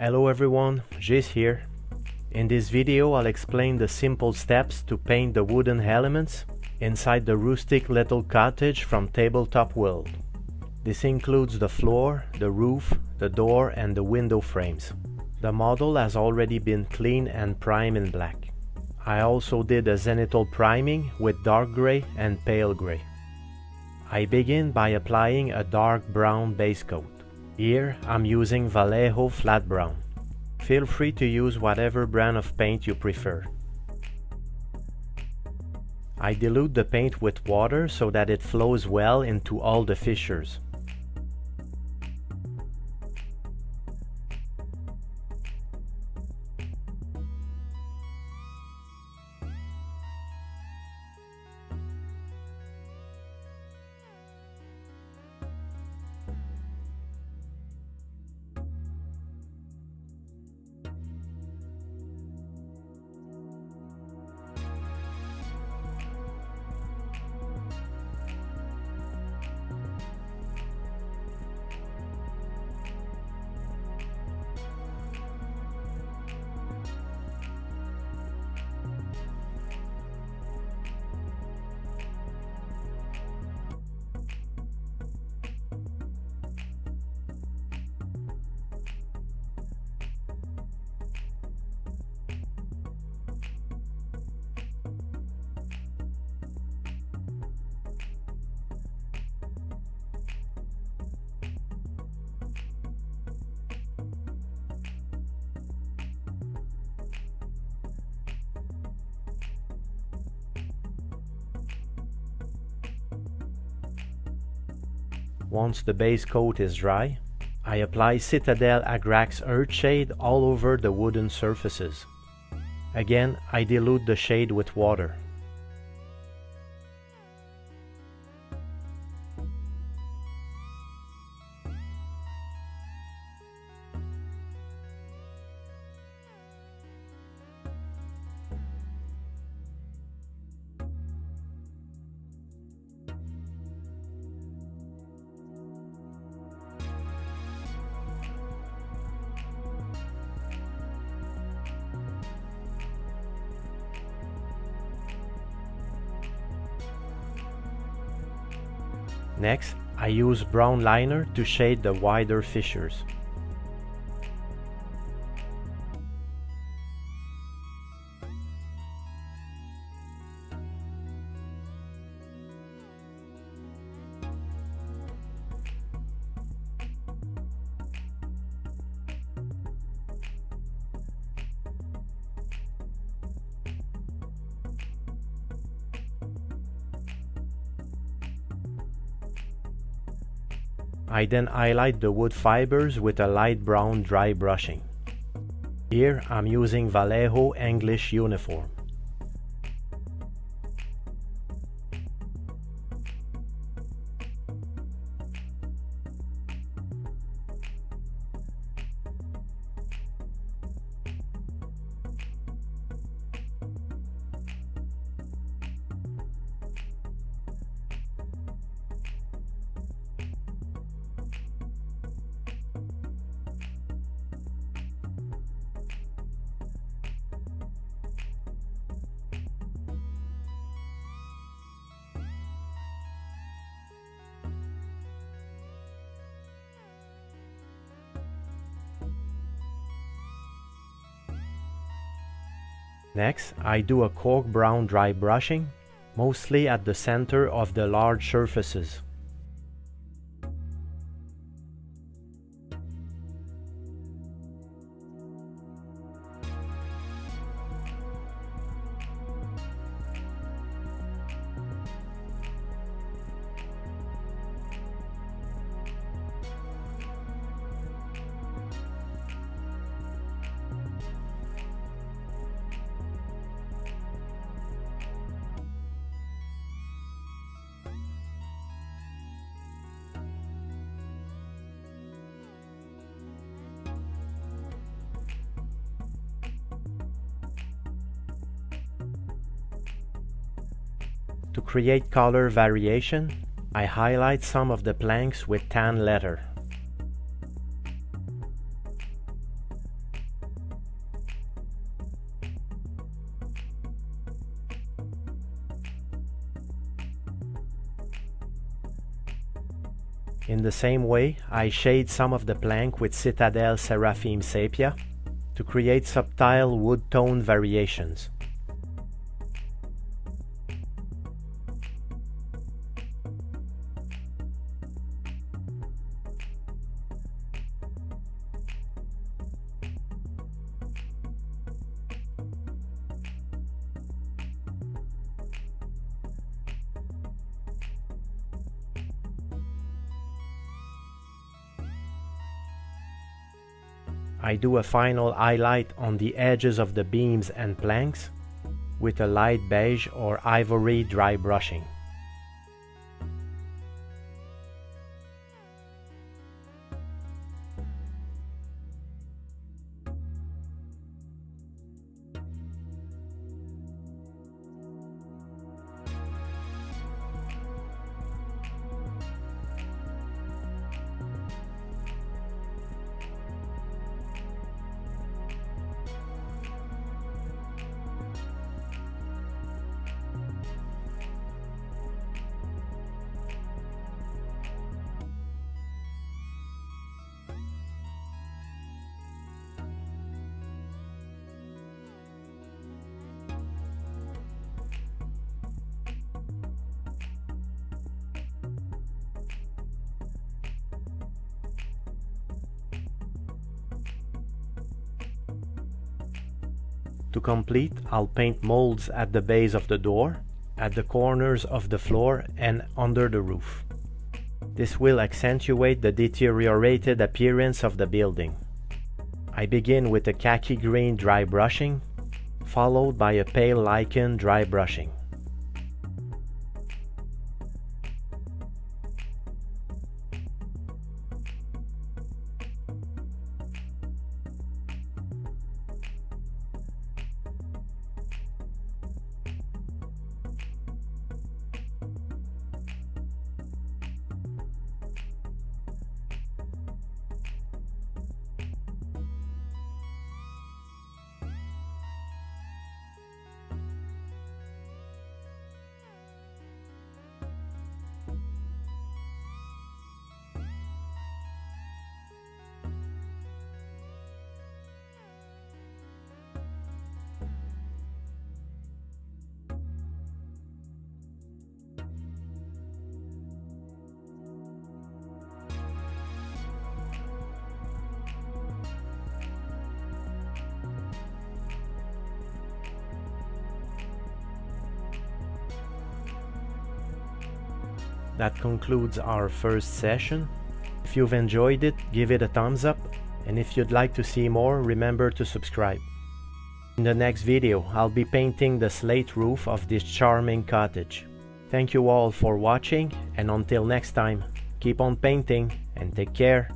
Hello everyone, Jace here. In this video I'll explain the simple steps to paint the wooden elements inside the rustic little cottage from Tabletop World. This includes the floor, the roof, the door and the window frames. The model has already been cleaned and primed in black. I also did a zenithal priming with dark gray and pale gray. I begin by applying a dark brown base coat. Here I'm using Vallejo flat brown. Feel free to use whatever brand of paint you prefer. I dilute the paint with water so that it flows well into all the fissures. Once the base coat is dry, I apply Citadel Agrax Earth Shade all over the wooden surfaces. Again, I dilute the shade with water. Next, I use brown liner to shade the wider fissures. I then highlight the wood fibers with a light brown dry brushing. Here I'm using Vallejo English Uniform. Next, I do a cork brown dry brushing, mostly at the center of the large surfaces. To create color variation, I highlight some of the planks with tan leather. In the same way, I shade some of the plank with Citadel Seraphim Sepia to create subtle wood tone variations. I do a final highlight on the edges of the beams and planks with a light beige or ivory dry brushing. To complete, I'll paint molds at the base of the door, at the corners of the floor and under the roof. This will accentuate the deteriorated appearance of the building. I begin with a khaki green dry brushing, followed by a pale lichen dry brushing. That concludes our first session. If you've enjoyed it, give it a thumbs up, and if you'd like to see more, remember to subscribe. In the next video, I'll be painting the slate roof of this charming cottage. Thank you all for watching, and until next time, keep on painting and take care.